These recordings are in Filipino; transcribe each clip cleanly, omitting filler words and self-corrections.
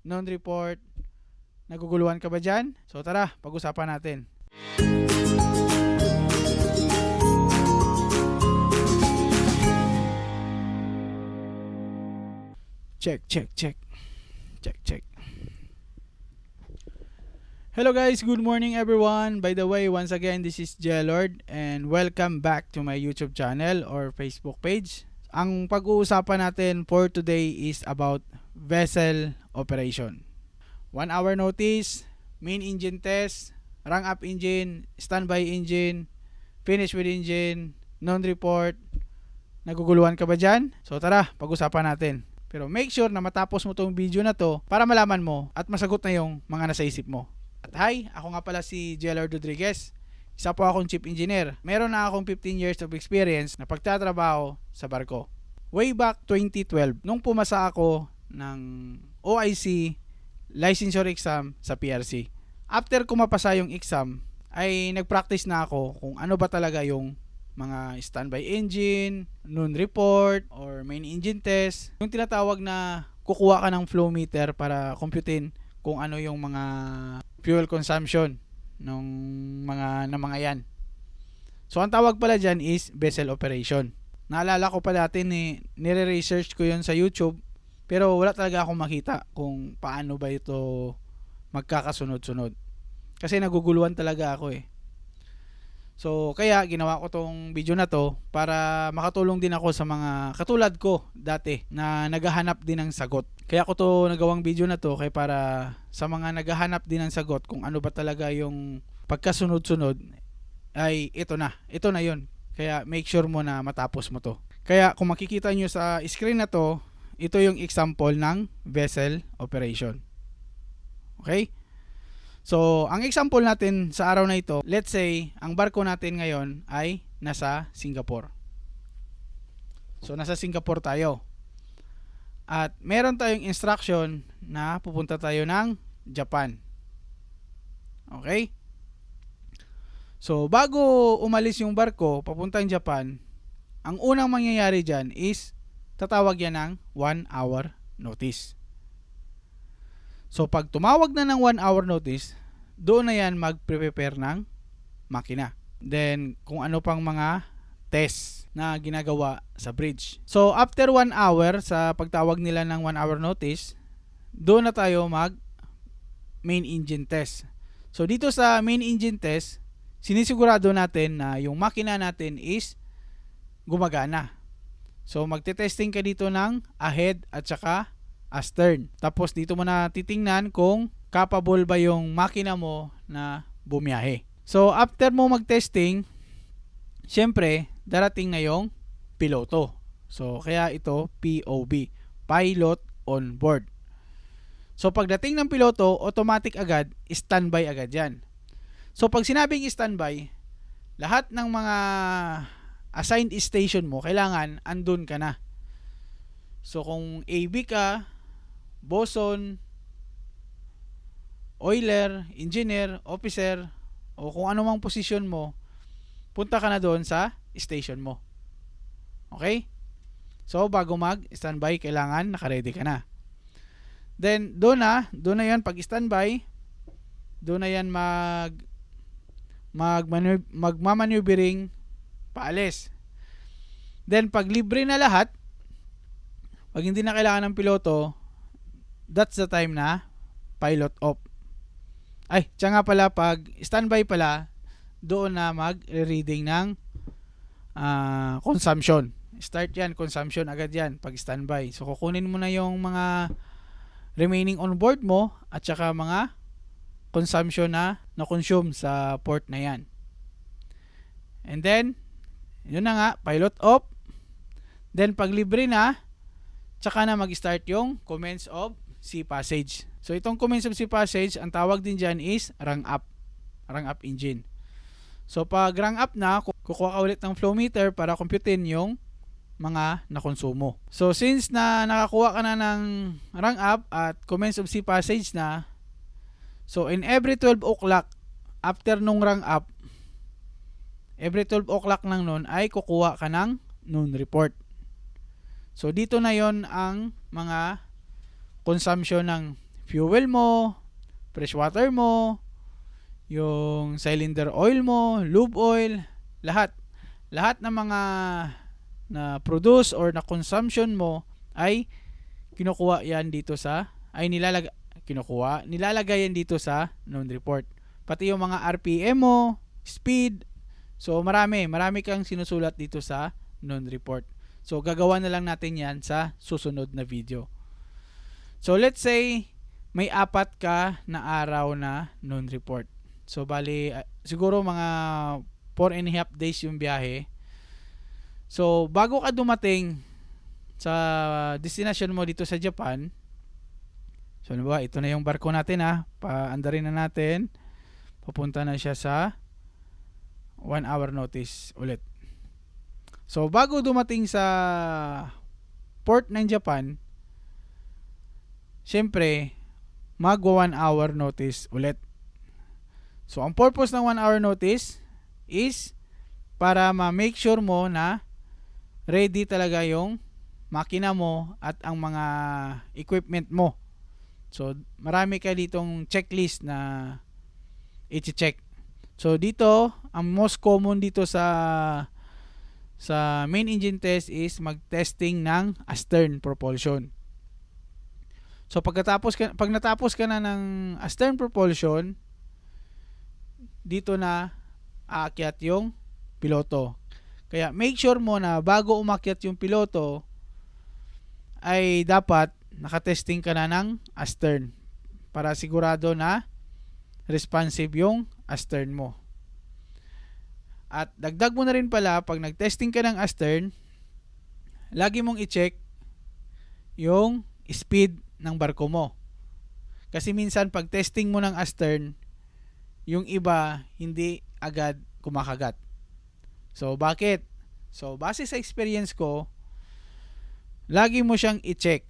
non-report. Naguguluhan ka ba dyan? So tara, pag-usapan natin. Check. Hello guys, good morning everyone. By the way, once again, this is Jelord and welcome back to my YouTube channel or Facebook page. Ang pag-uusapan natin for today is about vessel operation. 1 hour notice, main engine test, rank up engine, standby engine, finish with engine, non-report. Naguguluhan ka ba dyan? So tara, pag-usapan natin. Pero make sure na matapos mo tong video na to para malaman mo at masagot na yung mga nasa isip mo. At hi, ako nga pala si Jelord Rodriguez. Isa po akong chief engineer. Meron na akong 15 years of experience na pagtatrabaho sa barko. Way back 2012, nung pumasa ako ng OIC licensure exam sa PRC. After ko mapasa yung exam, ay nag-practice na ako kung ano ba talaga yung mga standby engine, non-report, or main engine test. Yung tinatawag na kukuha ka ng flow meter para computein kung ano yung mga fuel consumption ng mga yan. So ang tawag pala dyan is vessel operation. Naalala ko pa dati nire-research ko yun sa YouTube, pero wala talaga akong makita kung paano ba ito magkakasunod-sunod. Kasi naguguluhan talaga ako eh. So kaya ginawa ko tong video na to para makatulong din ako sa mga katulad ko dati na naghahanap din ng sagot. Kaya ko to nagawang video na to kaya para sa mga naghahanap din ng sagot kung ano ba talaga yung pagkasunod-sunod ay ito na yun. Kaya make sure mo na matapos mo to. Kaya kung makikita nyo sa screen na to, ito yung example ng vessel operation. Okay? So, ang example natin sa araw na ito, let's say, ang barko natin ngayon ay nasa Singapore. So, nasa Singapore tayo. At meron tayong instruction na pupunta tayo ng Japan. Okay? So, bago umalis yung barko, papuntang Japan, ang unang mangyayari dyan is tatawag yan ng 1 hour notice. So pag tumawag na ng 1 hour notice, doon na yan mag-prepare ng makina. Then kung ano pang mga test na ginagawa sa bridge. So after 1 hour sa pagtawag nila ng 1 hour notice, doon na tayo mag main engine test. So dito sa main engine test, sinisigurado natin na yung makina natin is gumagana. So magte-testing ka dito ng ahead at saka astern. Tapos dito mo na titingnan kung capable ba yung makina mo na bumiyahe. So after mo mag-testing, syempre darating na yung piloto. So kaya ito POB, Pilot on Board. So pagdating ng piloto, automatic agad, standby agad yan. So pag sinabing standby, lahat ng mga assigned station mo, kailangan andun ka na. So kung AB ka, boson, oiler, engineer, officer, o kung ano mang posisyon mo, punta ka na doon sa station mo. Okay? So bago mag-standby, kailangan naka-ready ka na. Then doon na yan pag standby, doon na yan magmamaneuvering paalis. Then pag libre na lahat, pag hindi na kailangan ng piloto, that's the time na pilot off. Ay, tiyan nga pala, pag standby pala, doon na mag-reading ng consumption. Start yan, consumption agad yan pag standby. So kukunin mo na yung mga remaining on board mo at saka mga consumption na na-consume sa port na yan. And then yun na nga, pilot off. Then pag libre na, tsaka na mag-start yung commence of sea passage. So itong commence of sea passage, ang tawag din dyan is rank up engine. So pag rank up na, kukuha ka ulit ng flow meter para computein yung mga nakonsumo. So since na nakakuha ka na ng rank up at commence of sea passage na, so in every 12 o'clock after nung rank up, every 12 o'clock lang nun ay kukuha ka ng non-report. So dito na yon ang mga consumption ng fuel mo, fresh water mo, yung cylinder oil mo, lube oil, lahat. Lahat ng mga na produce or na consumption mo ay kinukuha yan dito sa, nilalagay yan dito sa non-report. Pati yung mga RPM mo, speed, so marami kang sinusulat dito sa non-report. So gagawa na lang natin yan sa susunod na video. So let's say may 4 ka na araw na non-report. So bali siguro mga 4.5 days yung biyahe. So bago ka dumating sa destination mo dito sa Japan, so ano ba, ito na yung barko natin paandarin na natin. Papunta na siya sa 1 hour notice ulit. So bago dumating sa port ng Japan, syempre magwa 1 hour notice ulit. So ang purpose ng 1 hour notice is para ma-make sure mo na ready talaga yung makina mo at ang mga equipment mo. So marami ka ditong checklist na i-check. So dito, ang most common dito sa main engine test is mag-testing ng astern propulsion. So pag natapos ka na ng astern propulsion, dito na aakyat yung piloto. Kaya make sure mo na bago umakyat yung piloto ay dapat nakatesting ka na ng astern para sigurado na responsive yung astern mo. At dagdag mo na rin pala, pag nag-testing ka ng astern, lagi mong i-check yung speed ng barko mo. Kasi minsan pag testing mo ng astern, yung iba hindi agad kumakagat. So bakit? So base sa experience ko, lagi mo siyang i-check.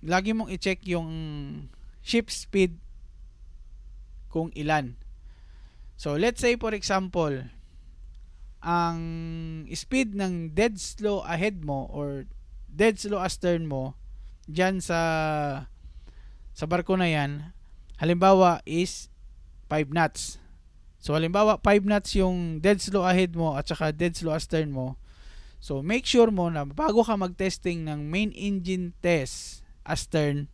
Lagi mong i-check yung ship speed kung ilan. So let's say for example, ang speed ng dead slow ahead mo or dead slow astern mo dyan sa barko na yan, halimbawa is 5 knots. So halimbawa 5 knots yung dead slow ahead mo at saka dead slow astern mo. So make sure mo na bago ka mag-testing ng main engine test astern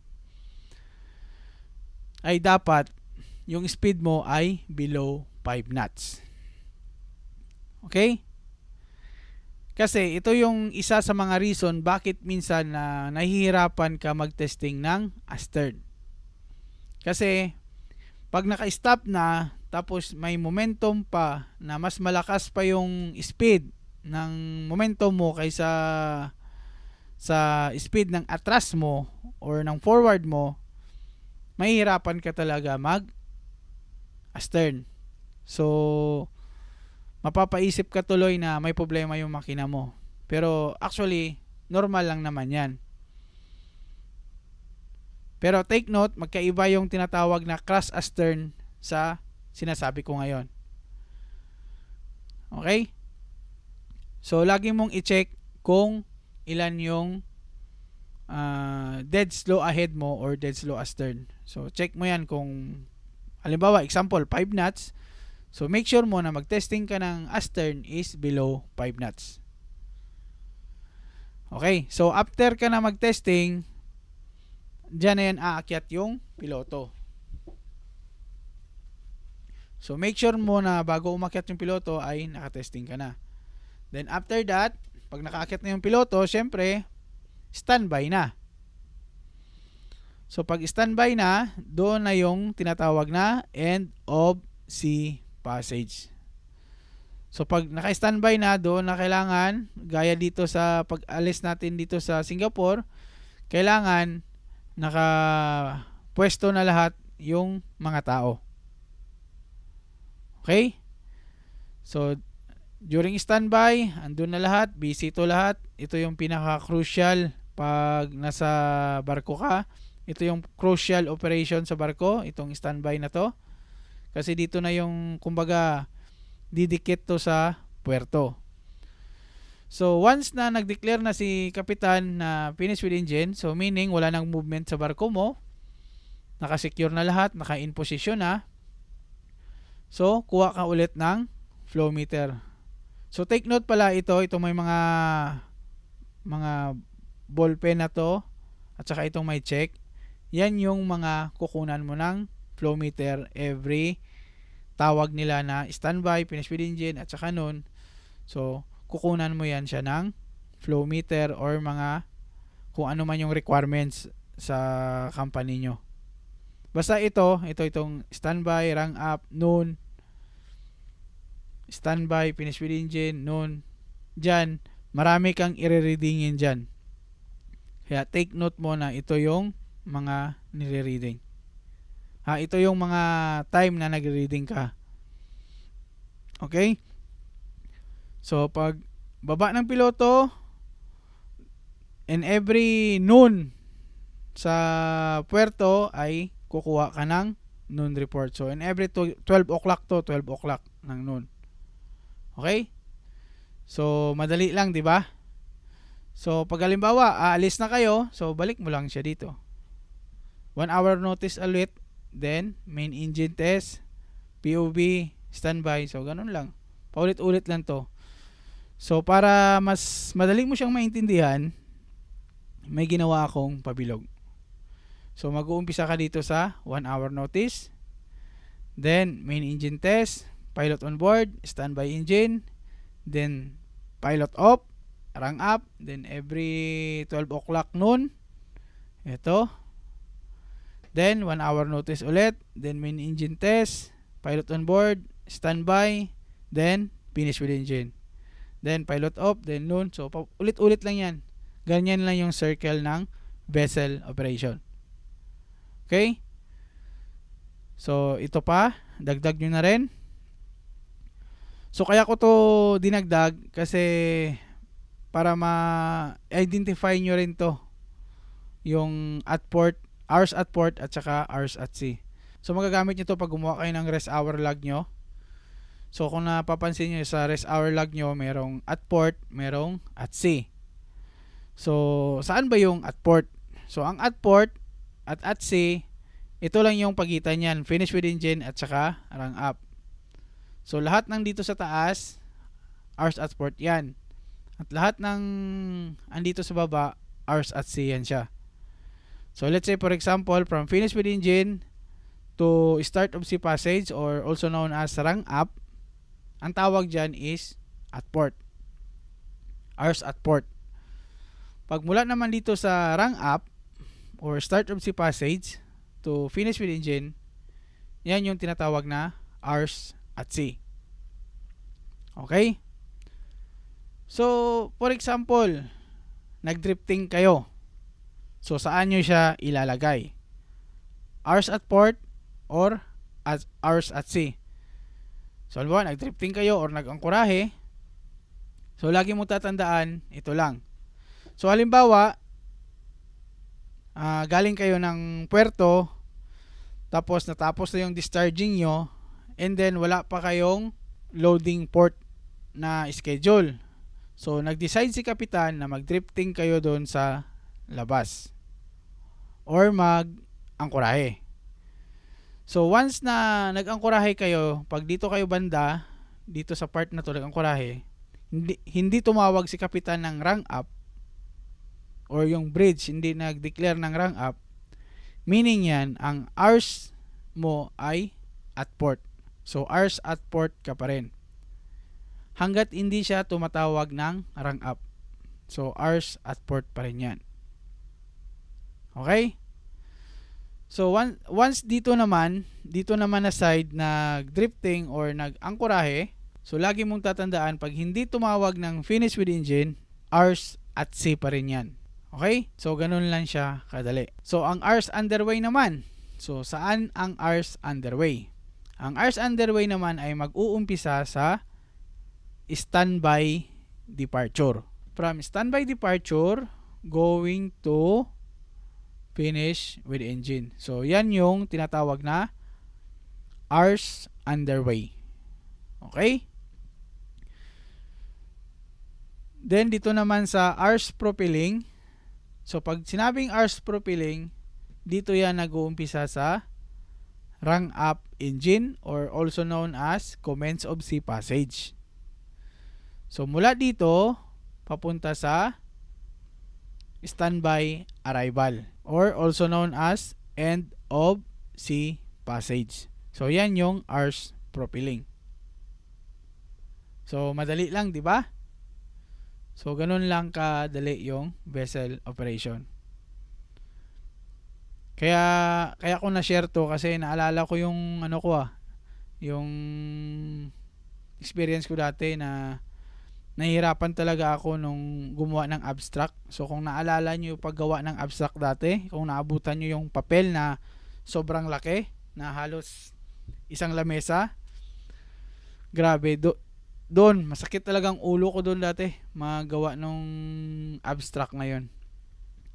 ay dapat yung speed mo ay below 5 knots. Okay? Kasi ito yung isa sa mga reason bakit minsan na nahihirapan ka mag-testing ng astern. Kasi pag naka-stop na tapos may momentum pa na mas malakas pa yung speed ng momentum mo kaysa sa speed ng atras mo or ng forward mo, mahihirapan ka talaga mag-astern. So mapapaisip ka tuloy na may problema yung makina mo. Pero actually, normal lang naman yan. Pero take note, magkaiba yung tinatawag na crash astern sa sinasabi ko ngayon. Okay? So, lagi mong i-check kung ilan yung dead slow ahead mo or dead slow astern. So, check mo yan kung, halimbawa, example, 5 knots. So, make sure mo na mag-testing ka ng astern is below 5 knots. Okay, so after ka na mag-testing, dyan na yan aakyat yung piloto. So, make sure mo na bago umakyat yung piloto ay nakatesting ka na. Then, after that, pag nakaakyat na yung piloto, syempre, standby na. So, pag standby na, doon na yung tinatawag na end of sea passage. So, pag naka-standby na, doon na kailangan, gaya dito sa pag-alis natin dito sa Singapore, kailangan nakapwesto na lahat yung mga tao. Okay? So, during standby, andun na lahat, busy to lahat. Ito yung pinaka-crucial pag nasa barko ka. Ito yung crucial operation sa barko, itong standby na to. Kasi dito na yung, kumbaga, didikit to sa puerto. So, once na nag-declare na si Kapitan na finish with engine, so meaning wala nang movement sa barko mo, Naka-secure na lahat, naka-in position na. So, kuha ka ulit ng flow meter. So, take note pala ito may mga ball pen na to at saka itong may check. Yan yung mga kukunan mo ng flow meter every tawag nila na standby, finish with engine at saka nun. So, kukunan mo yan siya ng flow meter or mga kung ano man yung requirements sa company nyo. Basta itong standby, rank up, noon, standby, finish with engine, noon. Diyan, marami kang i-readingin dyan. Kaya take note mo na ito yung mga nire-reading. Ito yung mga time na nagre-reading ka. Okay? So, pag baba ng piloto, and every noon sa puerto ay kukuha ka ng noon report. So, in every 12 o'clock to 12 o'clock ng noon. Okay? So, madali lang, di ba? So, pag halimbawa, aalis na kayo, so balik mo lang siya dito. 1 hour notice ulit, then main engine test, POV, standby. So, ganun lang. Paulit-ulit lang to. So, para mas madali mo siyang maintindihan, may ginawa akong pabilog. So, mag-uumpisa ka dito sa 1 hour notice. Then, main engine test, pilot on board, standby engine. Then, pilot off, rank up. Then, every 12 o'clock noon. Ito. Then, 1 hour notice ulit. Then, main engine test, pilot on board, standby. Then, finish with engine. Then, pilot off. Then, noon. So, ulit-ulit lang yan. Ganyan lang yung circle ng vessel operation. Okay? So, ito pa. Dagdag nyo na rin. So, kaya ko to dinagdag kasi para ma-identify nyo rin to. Yung at port, hours at port at saka hours at sea. So, magagamit nyo to pag gumawa kayo ng rest hour log nyo. So, kung napapansin nyo sa rest hour log nyo, merong at port, merong at sea. So, saan ba yung at port? So, ang at port at sea, ito lang yung pagitan yan. Finish with engine at saka rank up. So, lahat ng dito sa taas, hours at port yan. At lahat ng andito sa baba, hours at sea yan siya. So, let's say for example, from finish with engine to start of sea passage or also known as rank up, ang tawag dyan is at port. Hours at port. Pag mula naman dito sa rank up or start of sea passage to finish with engine, yan yung tinatawag na hours at sea. Okay? So, for example, nagdrifting kayo. So, saan nyo siya ilalagay? Hours at port or hours at sea. So, halimbawa, nagdrifting kayo or nag-angkorahe. So, lagi mo tatandaan, ito lang. So, halimbawa, galing kayo ng puerto, tapos natapos na yung discharging nyo, and then wala pa kayong loading port na schedule. So, nag-decide si kapitan na mag-drifting kayo doon sa labas or mag-angkorahe. So, once na nag-angkorahe kayo, pag dito kayo banda, dito sa part na to nag-angkorahe, hindi tumawag si kapitan ng rank up or yung bridge hindi nag-declare ng rank up, meaning yan, ang hours mo ay at port. So, hours at port ka pa rin. Hanggat hindi siya tumatawag ng rank up. So, hours at port pa rin yan. Okay? So, once dito naman na side nag-drifting or nag-angkorahe, so lagi mong tatandaan, pag hindi tumawag ng finish with engine, hours at sea pa rin yan. Okay? So, ganun lang siya kadali. So, ang hours underway naman. So, saan ang hours underway? Ang hours underway naman ay mag-uumpisa sa standby departure. From standby departure, going to finish with engine. So, yan yung tinatawag na hours underway. Okay? Then, dito naman sa hours propelling. So, pag sinabing hours propelling, dito yan nag-uumpisa sa rank up engine or also known as commence of C passage. So mula dito papunta sa standby arrival or also known as end of C passage. So yan yung Ars propelling. So madali lang, di ba? So ganun lang kadali yung vessel operation. Kaya ko na-share to kasi naalala ko yung yung experience ko dati na nahihirapan talaga ako nung gumawa ng abstract. So kung naalala nyo yung paggawa ng abstract dati, kung naabutan nyo yung papel na sobrang laki, na halos isang lamesa, grabe, doon, masakit talagang ulo ko doon dati, magawa nung abstract ngayon.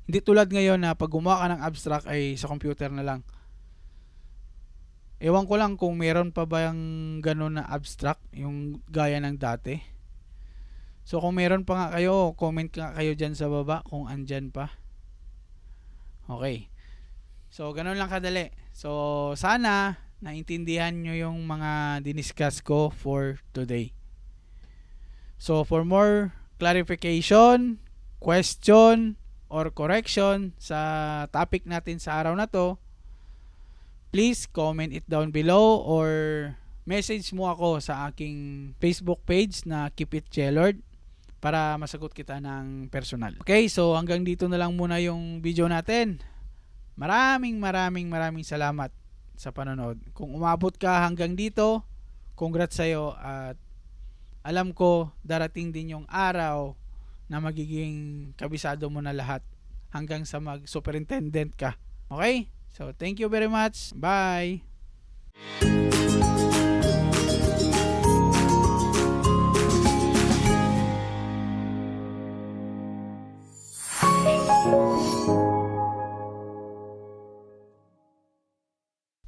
Hindi tulad ngayon na pag gumawa ka ng abstract ay sa computer na lang. Ewan ko lang kung meron pa ba yung ganun na abstract, yung gaya ng dati. So kung meron pa nga kayo, comment nga kayo dyan sa baba kung andyan pa. Okay. So ganun lang kadali. So sana naintindihan nyo yung mga diniscuss ko for today. So for more clarification, question, or correction sa topic natin sa araw na to, please comment it down below or message mo ako sa aking Facebook page na Keep It Jelord para masagot kita ng personal. Okay, so hanggang dito na lang muna yung video natin. Maraming salamat sa panonood. Kung umabot ka hanggang dito, congrats sa'yo at alam ko darating din yung araw na magiging kabisado mo na lahat hanggang sa mag-superintendent ka. Okay? So, thank you very much. Bye!